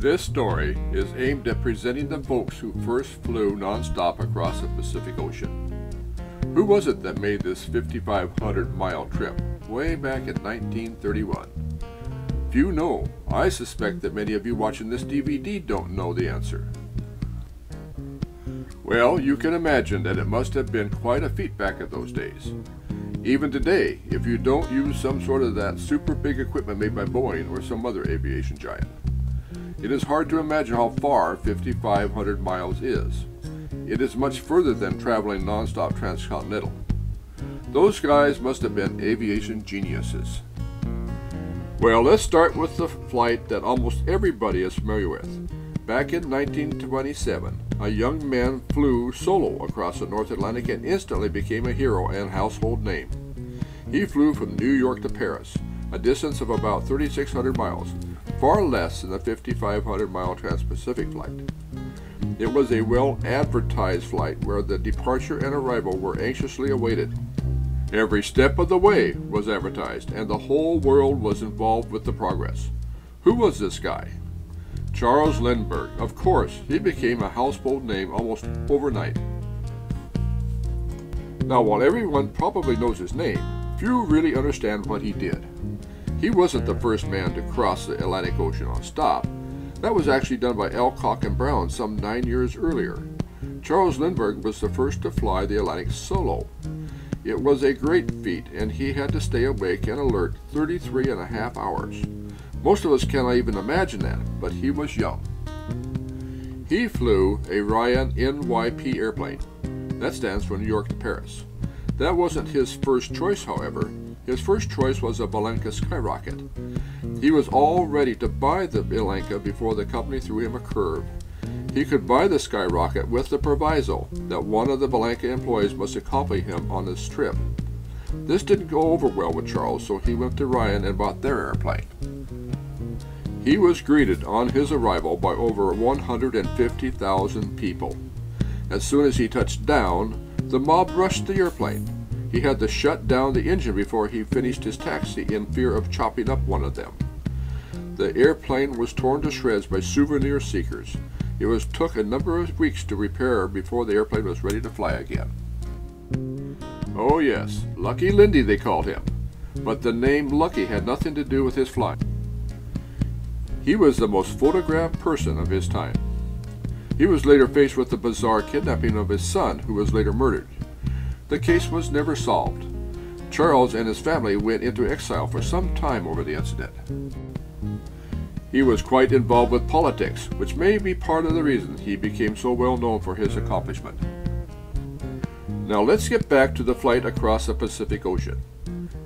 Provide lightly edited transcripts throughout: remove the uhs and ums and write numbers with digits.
This story is aimed at presenting the folks who first flew nonstop across the Pacific Ocean. Who was it that made this 5,500-mile trip way back in 1931? Few know. I suspect that many of you watching this DVD don't know the answer. Well, you can imagine that it must have been quite a feat back in those days. Even today, if you don't use some sort of that super big equipment made by Boeing or some other aviation giant. It is hard to imagine how far 5,500 miles is. It is much further than traveling nonstop transcontinental. Those guys must have been aviation geniuses. Well, let's start with the flight that almost everybody is familiar with. Back in 1927, a young man flew solo across the North Atlantic and instantly became a hero and household name. He flew from New York to Paris, a distance of about 3,600 miles, far less than the 5,500-mile Trans-Pacific flight. It was a well-advertised flight where the departure and arrival were anxiously awaited. Every step of the way was advertised, and the whole world was involved with the progress. Who was this guy? Charles Lindbergh. Of course, he became a household name almost overnight. Now, while everyone probably knows his name, few really understand what he did. He wasn't the first man to cross the Atlantic Ocean on stop. That was actually done by Alcock and Brown some 9 years earlier. Charles Lindbergh was the first to fly the Atlantic solo. It was a great feat, and he had to stay awake and alert 33.5 hours. Most of us cannot even imagine that, but he was young. He flew a Ryan NYP airplane. That stands for New York to Paris. That wasn't his first choice, however. His first choice was a Bellanca skyrocket. He was all ready to buy the Bellanca before the company threw him a curve. He could buy the skyrocket with the proviso that one of the Bellanca employees must accompany him on this trip. This didn't go over well with Charles, so he went to Ryan and bought their airplane. He was greeted on his arrival by over 150,000 people. As soon as he touched down, the mob rushed the airplane. He had to shut down the engine before he finished his taxi in fear of chopping up one of them. The airplane was torn to shreds by souvenir seekers. It took a number of weeks to repair before the airplane was ready to fly again. Oh yes, Lucky Lindy they called him, but the name Lucky had nothing to do with his flying. He was the most photographed person of his time. He was later faced with the bizarre kidnapping of his son, who was later murdered. The case was never solved. Charles and his family went into exile for some time over the incident. He was quite involved with politics, which may be part of the reason he became so well known for his accomplishment. Now let's get back to the flight across the Pacific Ocean.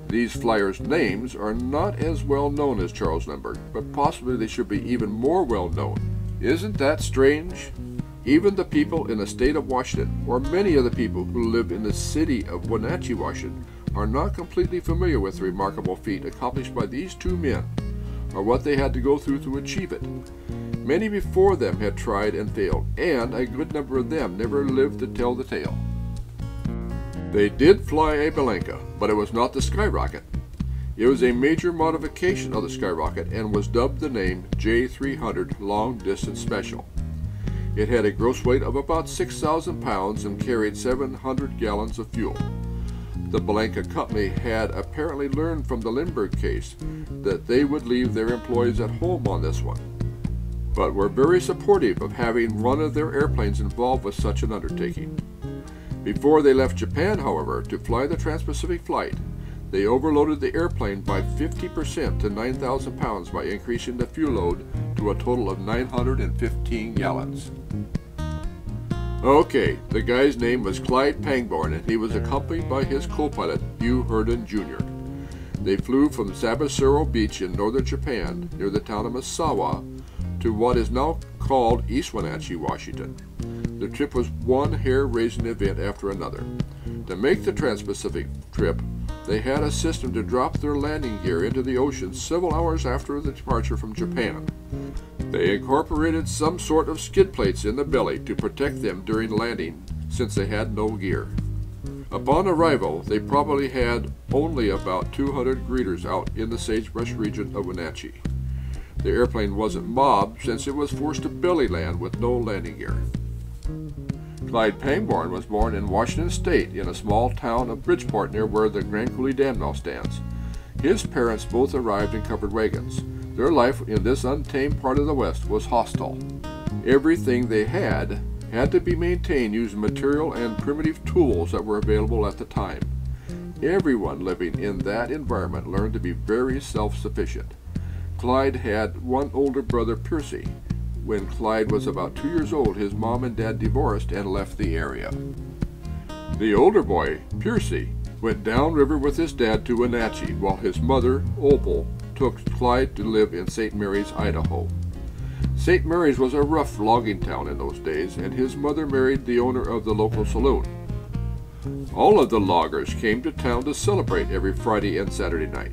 These flyers' names are not as well known as Charles Lindbergh, but possibly they should be even more well known. Isn't that strange? Even the people in the state of Washington, or many of the people who live in the city of Wenatchee, Washington, are not completely familiar with the remarkable feat accomplished by these two men, or what they had to go through to achieve it. Many before them had tried and failed, and a good number of them never lived to tell the tale. They did fly a Bellanca, but it was not the skyrocket. It was a major modification of the skyrocket and was dubbed the name J300 Long Distance Special. It had a gross weight of about 6,000 pounds and carried 700 gallons of fuel. The Bellanca company had apparently learned from the Lindbergh case that they would leave their employees at home on this one, but were very supportive of having one of their airplanes involved with such an undertaking. Before they left Japan, however, to fly the Trans-Pacific flight, they overloaded the airplane by 50% to 9,000 pounds by increasing the fuel load to a total of 915 gallons. Okay, the guy's name was Clyde Pangborn, and he was accompanied by his co-pilot, Hugh Herndon Jr. They flew from Sabasero Beach in northern Japan, near the town of Misawa, to what is now called East Wenatchee, Washington. The trip was one hair-raising event after another. To make the Trans-Pacific trip, they had a system to drop their landing gear into the ocean several hours after the departure from Japan. They incorporated some sort of skid plates in the belly to protect them during landing, since they had no gear. Upon arrival, they probably had only about 200 greeters out in the sagebrush region of Wenatchee. The airplane wasn't mobbed since it was forced to belly land with no landing gear. Clyde Pangborn was born in Washington State in a small town of Bridgeport near where the Grand Coulee Dam now stands. His parents both arrived in covered wagons. Their life in this untamed part of the West was hostile. Everything they had to be maintained using material and primitive tools that were available at the time. Everyone living in that environment learned to be very self-sufficient. Clyde had one older brother, Percy. When Clyde was about 2 years old, his mom and dad divorced and left the area. The older boy, Percy, went downriver with his dad to Wenatchee, while his mother, Opal, took Clyde to live in St.Maries, Idaho. St. Maries was a rough logging town in those days, and his mother married the owner of the local saloon. All of the loggers came to town to celebrate every Friday and Saturday night.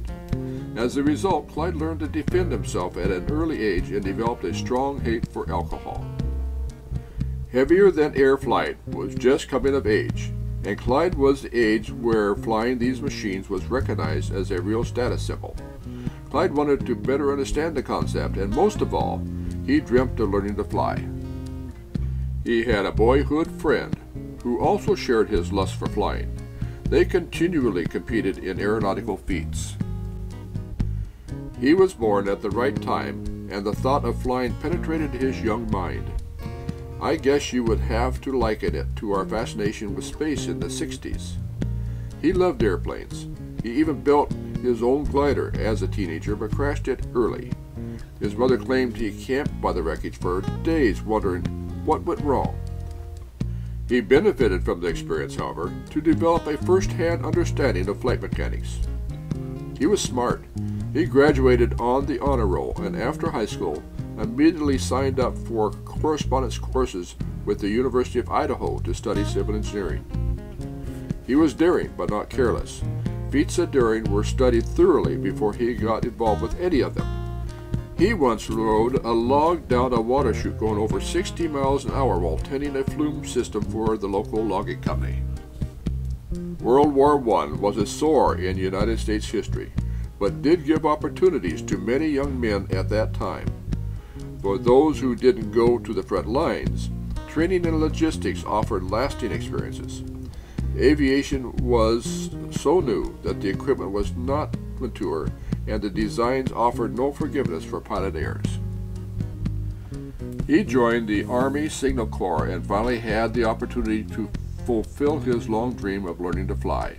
As a result, Clyde learned to defend himself at an early age and developed a strong hate for alcohol. Heavier than air flight was just coming of age, and Clyde was the age where flying these machines was recognized as a real status symbol. Clyde wanted to better understand the concept, and most of all, he dreamt of learning to fly. He had a boyhood friend who also shared his lust for flying. They continually competed in aeronautical feats. He was born at the right time, and the thought of flying penetrated his young mind. I guess you would have to liken it to our fascination with space in the 60s. He loved airplanes. He even built his own glider as a teenager, but crashed it early. His mother claimed he camped by the wreckage for days wondering what went wrong. He benefited from the experience, however, to develop a first-hand understanding of flight mechanics. He was smart. He graduated on the honor roll, and after high school, immediately signed up for correspondence courses with the University of Idaho to study civil engineering. He was daring, but not careless. Feats of daring were studied thoroughly before he got involved with any of them. He once rode a log down a water chute going over 60 miles an hour while tending a flume system for the local logging company. World War I was a sore in United States history, but did give opportunities to many young men at that time. For those who didn't go to the front lines, training and logistics offered lasting experiences. Aviation was so new that the equipment was not mature, and the designs offered no forgiveness for pilot errors. He joined the Army Signal Corps and finally had the opportunity to fulfill his long dream of learning to fly.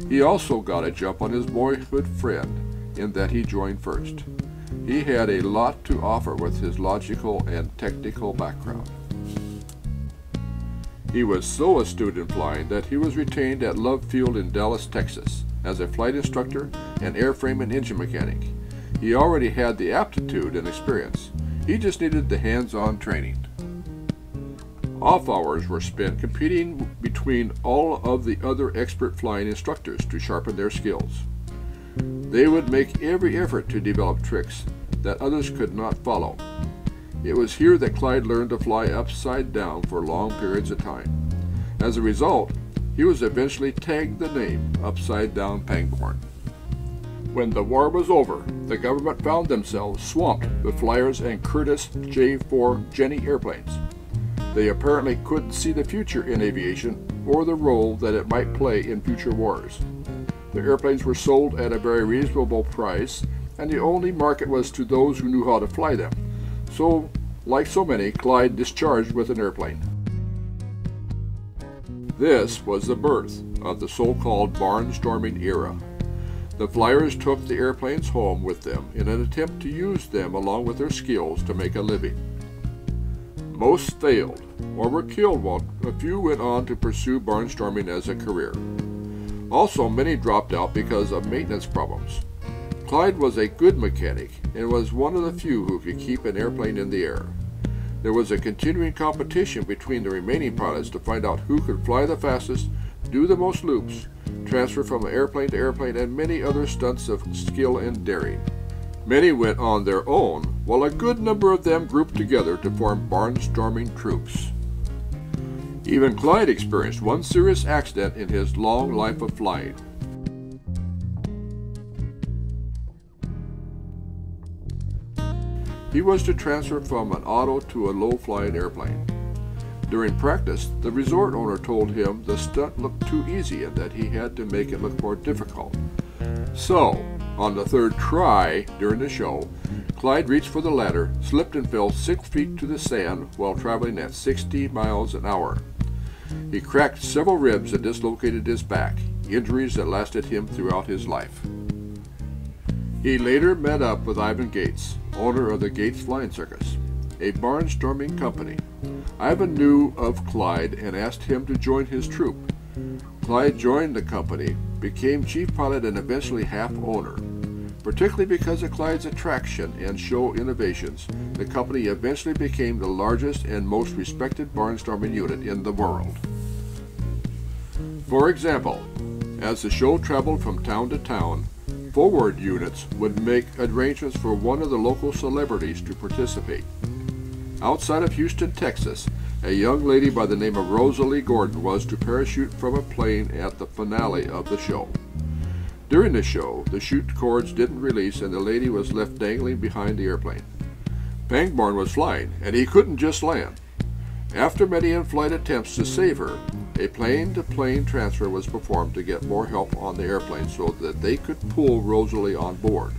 He also got a jump on his boyhood friend in that he joined first. He had a lot to offer with his logical and technical background. He was so astute in flying that he was retained at Love Field in Dallas, Texas, as a flight instructor and airframe and engine mechanic. He already had the aptitude and experience. He just needed the hands-on training. Off hours were spent competing between all of the other expert flying instructors to sharpen their skills. They would make every effort to develop tricks that others could not follow. It was here that Clyde learned to fly upside down for long periods of time. As a result, he was eventually tagged the name Upside Down Pangborn. When the war was over, the government found themselves swamped with Flyers and Curtiss J-4 Jenny airplanes. They apparently couldn't see the future in aviation or the role that it might play in future wars. The airplanes were sold at a very reasonable price, and the only market was to those who knew how to fly them. So, like so many, Clyde discharged with an airplane. This was the birth of the so-called barnstorming era. The Flyers took the airplanes home with them in an attempt to use them along with their skills to make a living. Most failed or were killed, while a few went on to pursue barnstorming as a career. Also, many dropped out because of maintenance problems. Clyde was a good mechanic and was one of the few who could keep an airplane in the air. There was a continuing competition between the remaining pilots to find out who could fly the fastest, do the most loops, transfer from airplane to airplane, and many other stunts of skill and daring. Many went on their own, while a good number of them grouped together to form barnstorming troops. Even Clyde experienced one serious accident in his long life of flying. He was to transfer from an auto to a low-flying airplane. During practice, the resort owner told him the stunt looked too easy and that he had to make it look more difficult. So, on the third try during the show, Clyde reached for the ladder, slipped and fell 6 feet to the sand while traveling at 60 miles an hour. He cracked several ribs and dislocated his back, injuries that lasted him throughout his life. He later met up with Ivan Gates, owner of the Gates Flying Circus, a barnstorming company. Ivan knew of Clyde and asked him to join his troupe. Clyde joined the company, became chief pilot and eventually half owner. Particularly because of Clyde's attraction and show innovations, the company eventually became the largest and most respected barnstorming unit in the world. For example, as the show traveled from town to town, forward units would make arrangements for one of the local celebrities to participate. Outside of Houston, Texas, a young lady by the name of Rosalie Gordon was to parachute from a plane at the finale of the show. During the show, the chute cords didn't release and the lady was left dangling behind the airplane. Pangborn was flying, and he couldn't just land. After many in-flight attempts to save her, a plane-to-plane transfer was performed to get more help on the airplane so that they could pull Rosalie on board.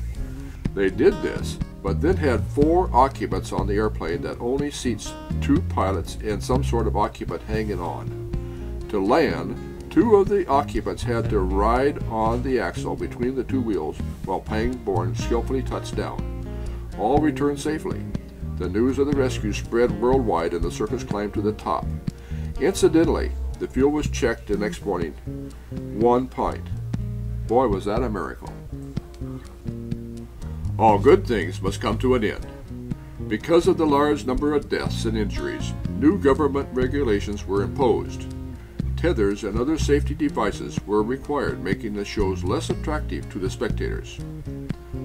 They did this, but then had 4 occupants on the airplane that only seats 2 pilots and some sort of occupant hanging on. To land, 2 of the occupants had to ride on the axle between the 2 wheels while Pangborn skillfully touched down. All returned safely. The news of the rescue spread worldwide and the circus climbed to the top. Incidentally, the fuel was checked the next morning. 1 pint. Boy, was that a miracle. All good things must come to an end. Because of the large number of deaths and injuries, new government regulations were imposed. Tethers and other safety devices were required, making the shows less attractive to the spectators.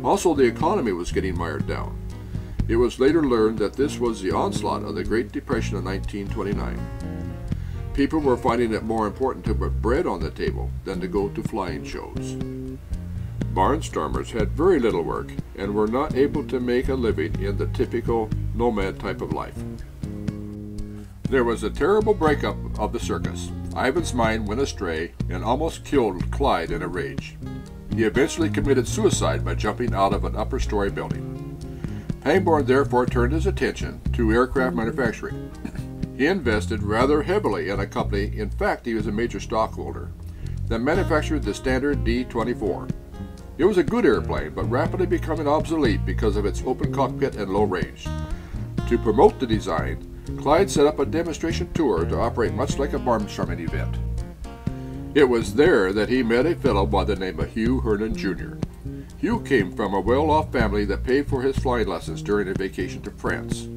Also, the economy was getting mired down. It was later learned that this was the onslaught of the Great Depression of 1929. People were finding it more important to put bread on the table than to go to flying shows. Barnstormers had very little work and were not able to make a living in the typical nomad type of life. There was a terrible breakup of the circus. Ivan's mind went astray and almost killed Clyde in a rage. He eventually committed suicide by jumping out of an upper-story building. Pangborn therefore turned his attention to aircraft manufacturing. He invested rather heavily in a company, in fact he was a major stockholder, that manufactured the standard D-24. It was a good airplane, but rapidly becoming obsolete because of its open cockpit and low range. To promote the design, Clyde set up a demonstration tour to operate much like a barnstorming event. It was there that he met a fellow by the name of Hugh Herndon Jr. Hugh came from a well-off family that paid for his flying lessons during a vacation to France.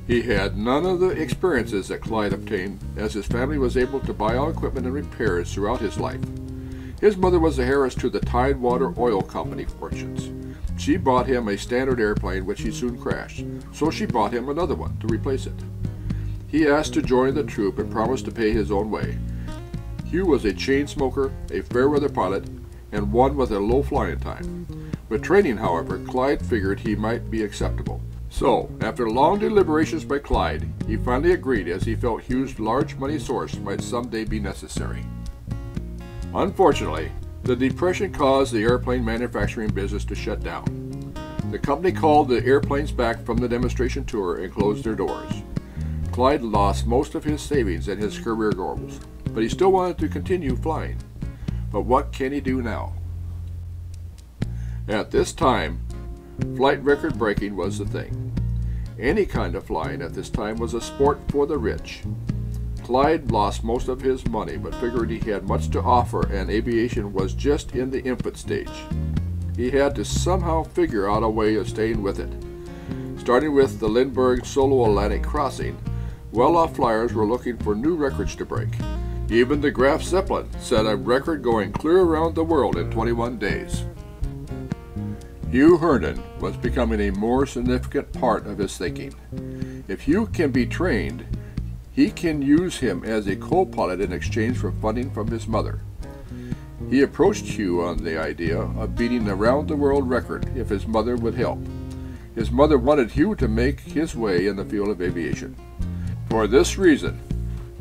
He had none of the experiences that Clyde obtained, as his family was able to buy all equipment and repairs throughout his life. His mother was the heiress to the Tidewater Oil Company fortunes. She bought him a standard airplane which he soon crashed, so she bought him another one to replace it. He asked to join the troupe and promised to pay his own way. Hugh was a chain smoker, a fair-weather pilot, and one with a low flying time. With training, however, Clyde figured he might be acceptable. So, after long deliberations by Clyde, he finally agreed as he felt Hugh's large money source might someday be necessary. Unfortunately, the Depression caused the airplane manufacturing business to shut down. The company called the airplanes back from the demonstration tour and closed their doors. Clyde lost most of his savings and his career goals, but he still wanted to continue flying. But what can he do now? At this time, flight record breaking was the thing. Any kind of flying at this time was a sport for the rich. Clyde lost most of his money, but figured he had much to offer and aviation was just in the infant stage. He had to somehow figure out a way of staying with it. Starting with the Lindbergh Solo Atlantic Crossing, well-off flyers were looking for new records to break. Even the Graf Zeppelin set a record going clear around the world in 21 days. Hugh Herndon was becoming a more significant part of his thinking. If Hugh can be trained, he can use him as a co-pilot in exchange for funding from his mother. He approached Hugh on the idea of beating a round-the-world record if his mother would help. His mother wanted Hugh to make his way in the field of aviation. For this reason,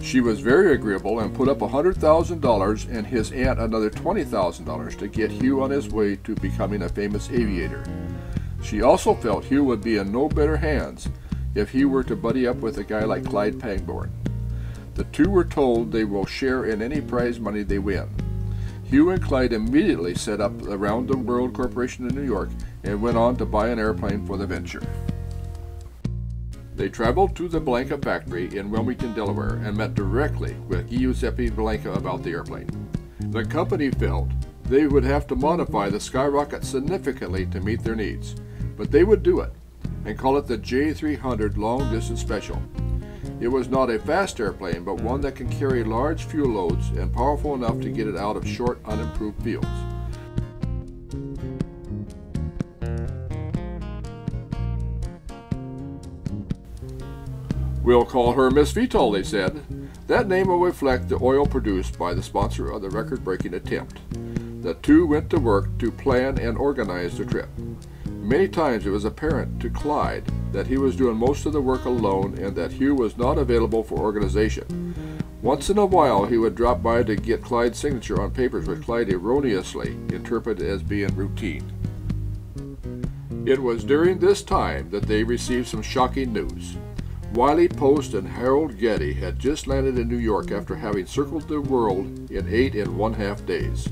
she was very agreeable and put up $100,000 and his aunt another $20,000 to get Hugh on his way to becoming a famous aviator. She also felt Hugh would be in no better hands if he were to buddy up with a guy like Clyde Pangborn. The two were told they will share in any prize money they win. Hugh and Clyde immediately set up the Round the World Corporation in New York and went on to buy an airplane for the venture. They traveled to the Blanca factory in Wilmington, Delaware, and met directly with Giuseppe Blanca about the airplane. The company felt they would have to modify the Skyrocket significantly to meet their needs, but they would do it and call it the J300 Long Distance Special. It was not a fast airplane, but one that can carry large fuel loads and powerful enough to get it out of short, unimproved fields. "We'll call her Miss VTOL," they said. That name will reflect the oil produced by the sponsor of the record-breaking attempt. The two went to work to plan and organize the trip. Many times it was apparent to Clyde that he was doing most of the work alone and that Hugh was not available for organization. Once in a while he would drop by to get Clyde's signature on papers which Clyde erroneously interpreted as being routine. It was during this time that they received some shocking news. Wiley Post and Harold Getty had just landed in New York after having circled the world in 8 1/2 days.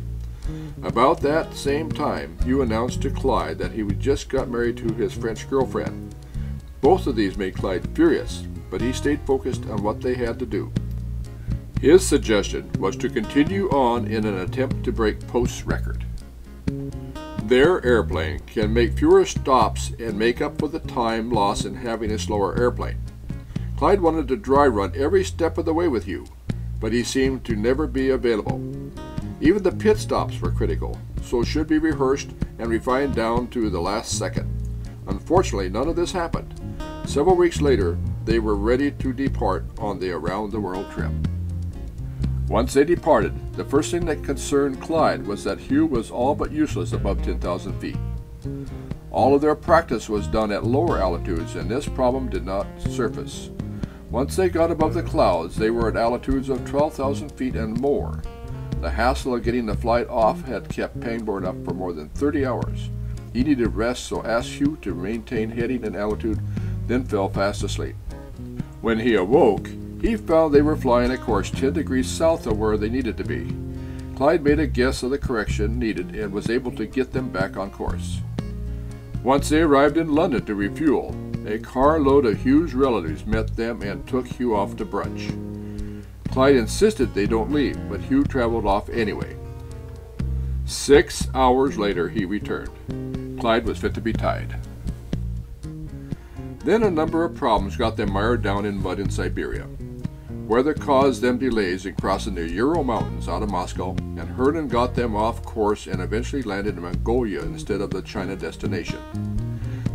About that same time, Hugh announced to Clyde that he had just got married to his French girlfriend. Both of these made Clyde furious, but he stayed focused on what they had to do. His suggestion was to continue on in an attempt to break Post's record. Their airplane can make fewer stops and make up for the time lost in having a slower airplane. Clyde wanted to dry run every step of the way with Hugh, but he seemed to never be available. Even the pit stops were critical, so should be rehearsed and refined down to the last second. Unfortunately, none of this happened. Several weeks later, they were ready to depart on the around-the-world trip. Once they departed, the first thing that concerned Clyde was that Hugh was all but useless above 10,000 feet. All of their practice was done at lower altitudes, and this problem did not surface. Once they got above the clouds, they were at altitudes of 12,000 feet and more. The hassle of getting the flight off had kept Pangborn up for more than 30 hours. He needed rest, so asked Hugh to maintain heading and altitude, then fell fast asleep. When he awoke, he found they were flying a course 10 degrees south of where they needed to be. Clyde made a guess of the correction needed and was able to get them back on course. Once they arrived in London to refuel, a carload of Hugh's relatives met them and took Hugh off to brunch. Clyde insisted they don't leave, but Hugh traveled off anyway. 6 hours later he returned. Clyde was fit to be tied. Then a number of problems got them mired down in mud in Siberia. Weather caused them delays in crossing the Ural Mountains out of Moscow, and Hernan got them off course and eventually landed in Mongolia instead of the China destination.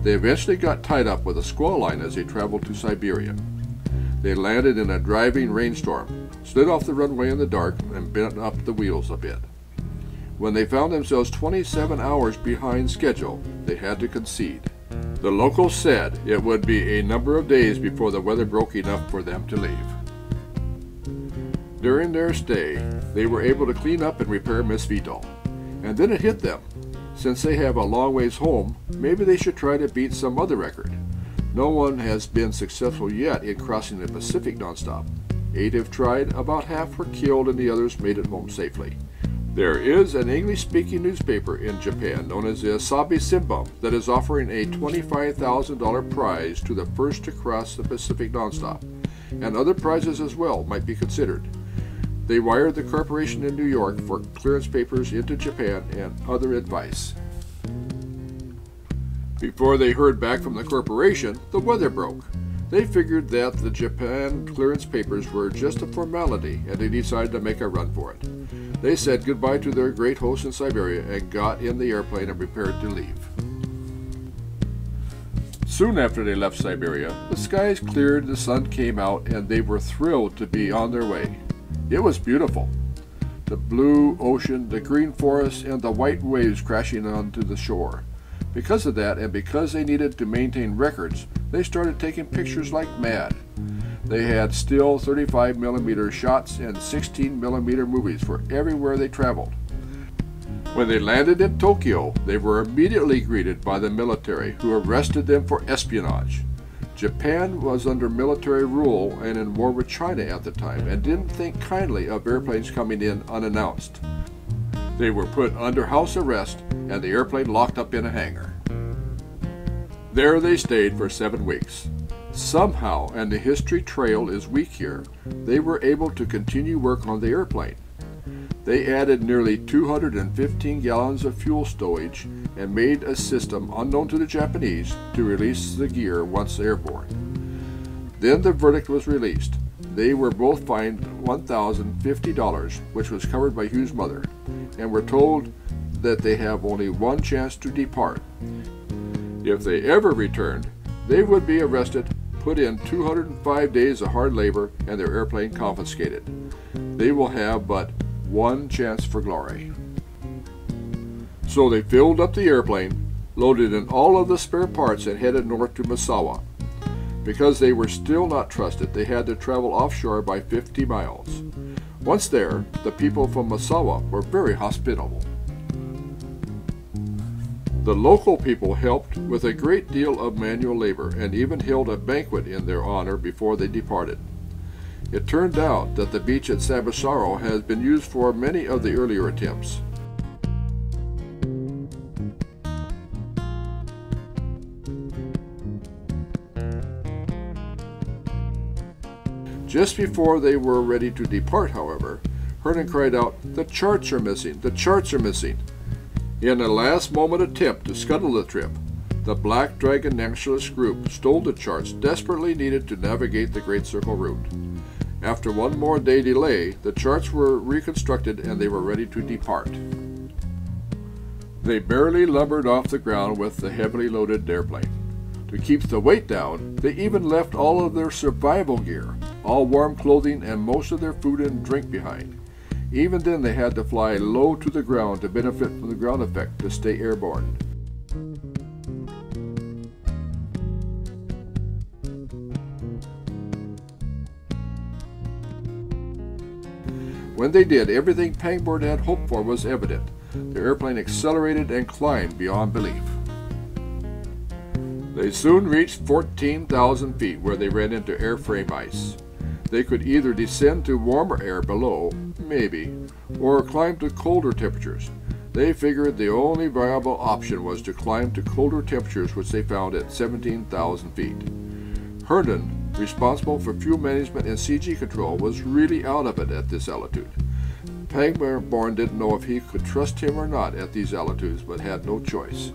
They eventually got tied up with a squall line as they traveled to Siberia. They landed in a driving rainstorm, slid off the runway in the dark, and bent up the wheels a bit. When they found themselves 27 hours behind schedule, they had to concede. The locals said it would be a number of days before the weather broke enough for them to leave. During their stay, they were able to clean up and repair Miss VTOL. And then it hit them. Since they have a long ways home, maybe they should try to beat some other record. No one has been successful yet in crossing the Pacific nonstop. 8 have tried, about half were killed, and the others made it home safely. There is an English-speaking newspaper in Japan known as the Asahi Shimbun that is offering a $25,000 prize to the first to cross the Pacific nonstop, and other prizes as well might be considered. They wired the corporation in New York for clearance papers into Japan and other advice. Before they heard back from the corporation, the weather broke. They figured that the Japan clearance papers were just a formality, and they decided to make a run for it. They said goodbye to their great host in Siberia and got in the airplane and prepared to leave. Soon after they left Siberia, the skies cleared, the sun came out, and they were thrilled to be on their way. It was beautiful. The blue ocean, the green forest, and the white waves crashing onto the shore. Because of that, and because they needed to maintain records, they started taking pictures like mad. They had still 35mm shots and 16mm movies for everywhere they traveled. When they landed in Tokyo, they were immediately greeted by the military, who arrested them for espionage. Japan was under military rule and in war with China at the time, and didn't think kindly of airplanes coming in unannounced. They were put under house arrest and the airplane locked up in a hangar. There they stayed for 7 weeks. Somehow, and the history trail is weak here, they were able to continue work on the airplane. They added nearly 215 gallons of fuel stowage and made a system unknown to the Japanese to release the gear once airborne. Then the verdict was released. They were both fined $1,050, which was covered by Hugh's mother, and were told that they have only one chance to depart. If they ever returned, they would be arrested, put in 205 days of hard labor, and their airplane confiscated. They will have but one chance for glory. So they filled up the airplane, loaded in all of the spare parts, and headed north to Misawa. Because they were still not trusted, they had to travel offshore by 50 miles. Once there, the people from Misawa were very hospitable. The local people helped with a great deal of manual labor and even held a banquet in their honor before they departed. It turned out that the beach at Sabasaro has been used for many of the earlier attempts. Just before they were ready to depart, however, Herndon cried out, "The charts are missing! The charts are missing!" In a last-moment attempt to scuttle the trip, the Black Dragon Nationalist group stole the charts desperately needed to navigate the Great Circle route. After one more day delay, the charts were reconstructed and they were ready to depart. They barely lumbered off the ground with the heavily loaded airplane. To keep the weight down, they even left all of their survival gear, all warm clothing, and most of their food and drink behind. Even then, they had to fly low to the ground to benefit from the ground effect to stay airborne. When they did, everything Pangborn had hoped for was evident. The airplane accelerated and climbed beyond belief. They soon reached 14,000 feet, where they ran into airframe ice. They could either descend to warmer air below, maybe, or climb to colder temperatures. They figured the only viable option was to climb to colder temperatures, which they found at 17,000 feet. Herndon, responsible for fuel management and CG control, was really out of it at this altitude. Pangborn didn't know if he could trust him or not at these altitudes, but had no choice.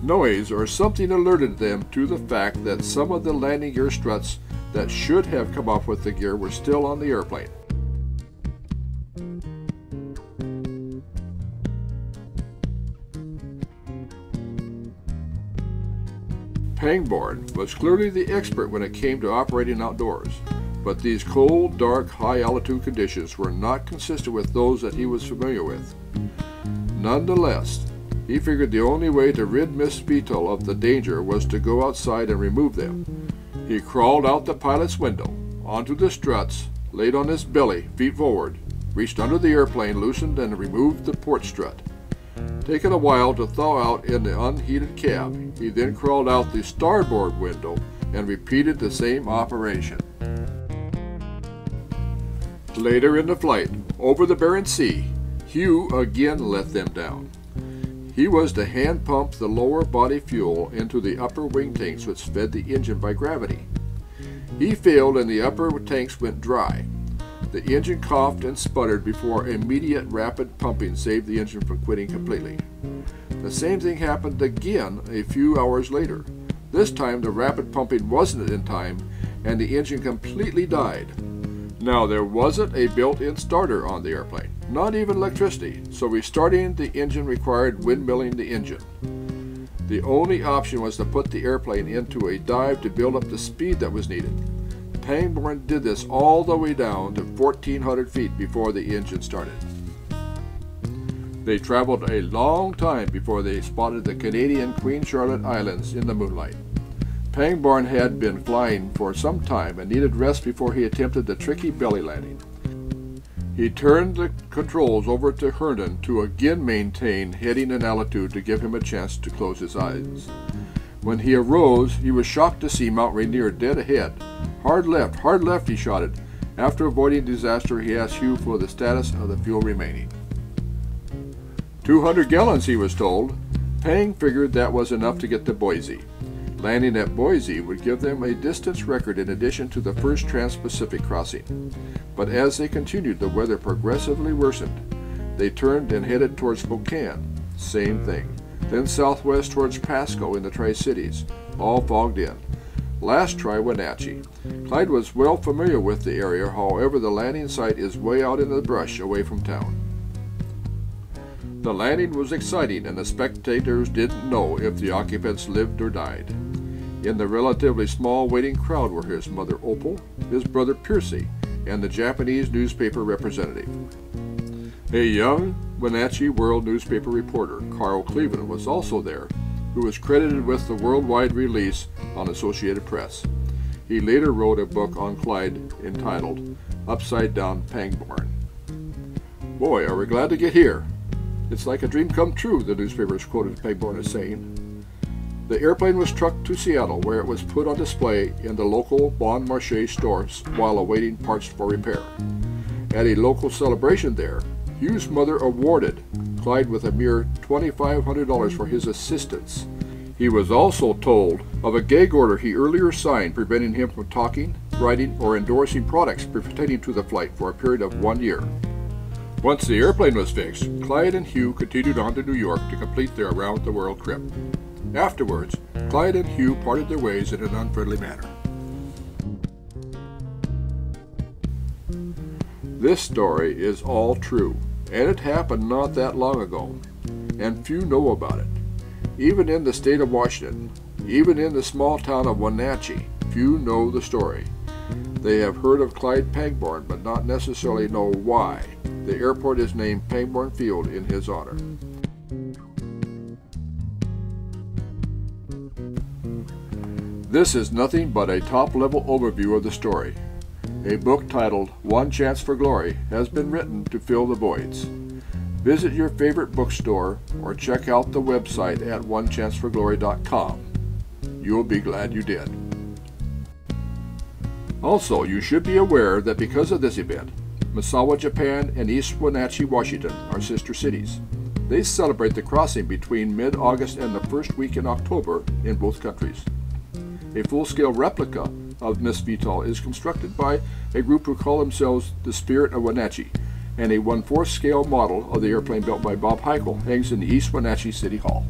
Noise or something alerted them to the fact that some of the landing gear struts that should have come off with the gear were still on the airplane. Pangborn was clearly the expert when it came to operating outdoors, but these cold, dark, high-altitude conditions were not consistent with those that he was familiar with. Nonetheless, he figured the only way to rid Miss Beetle of the danger was to go outside and remove them. He crawled out the pilot's window, onto the struts, laid on his belly, feet forward, reached under the airplane, loosened and removed the port strut. Taking a while to thaw out in the unheated cab, he then crawled out the starboard window and repeated the same operation. Later in the flight, over the Barents Sea, Hugh again let them down. He was to hand pump the lower body fuel into the upper wing tanks, which fed the engine by gravity. He failed and the upper tanks went dry. The engine coughed and sputtered before immediate rapid pumping saved the engine from quitting completely. The same thing happened again a few hours later. This time the rapid pumping wasn't in time and the engine completely died. Now there wasn't a built-in starter on the airplane, not even electricity, so restarting the engine required windmilling the engine. The only option was to put the airplane into a dive to build up the speed that was needed. Pangborn did this all the way down to 1,400 feet before the engine started. They traveled a long time before they spotted the Canadian Queen Charlotte Islands in the moonlight. Pangborn had been flying for some time and needed rest before he attempted the tricky belly landing. He turned the controls over to Herndon to again maintain heading and altitude to give him a chance to close his eyes. When he arose, he was shocked to see Mount Rainier dead ahead. Hard left, he shouted. After avoiding disaster, he asked Hugh for the status of the fuel remaining. 200 gallons, he was told. Pang figured that was enough to get to Boise. Landing at Boise would give them a distance record in addition to the first Trans-Pacific crossing. But as they continued, the weather progressively worsened. They turned and headed towards Spokane. Same thing. Then southwest towards Pasco in the Tri-Cities. All fogged in. Last try, Wenatchee. Clyde was well familiar with the area, however the landing site is way out in the brush away from town. The landing was exciting and the spectators didn't know if the occupants lived or died. In the relatively small waiting crowd were his mother Opal, his brother Piercy, and the Japanese newspaper representative. A young Wenatchee World newspaper reporter, Carl Cleveland, was also there, who was credited with the worldwide release on Associated Press. He later wrote a book on Clyde entitled Upside Down Pangborn. "Boy, are we glad to get here. It's like a dream come true," the newspapers quoted Pangborn as saying. The airplane was trucked to Seattle, where it was put on display in the local Bon Marché stores while awaiting parts for repair. At a local celebration there, Hugh's mother awarded Clyde with a mere $2,500 for his assistance. He was also told of a gag order he earlier signed preventing him from talking, writing, or endorsing products pertaining to the flight for a period of 1 year. Once the airplane was fixed, Clyde and Hugh continued on to New York to complete their around-the-world trip. Afterwards, Clyde and Hugh parted their ways in an unfriendly manner. This story is all true, and it happened not that long ago, and few know about it. Even in the state of Washington, even in the small town of Wenatchee, few know the story. They have heard of Clyde Pangborn, but not necessarily know why the airport is named Pangborn Field in his honor. This is nothing but a top-level overview of the story. A book titled One Chance for Glory has been written to fill the voids. Visit your favorite bookstore or check out the website at onechanceforglory.com. You'll be glad you did. Also, you should be aware that because of this event, Misawa, Japan and East Wenatchee, Washington are sister cities. They celebrate the crossing between mid-August and the first week in October in both countries. A full-scale replica of Miss Vital is constructed by a group who call themselves the Spirit of Wenatchee, and a 1/4 scale model of the airplane built by Bob Heichel hangs in the East Wenatchee City Hall.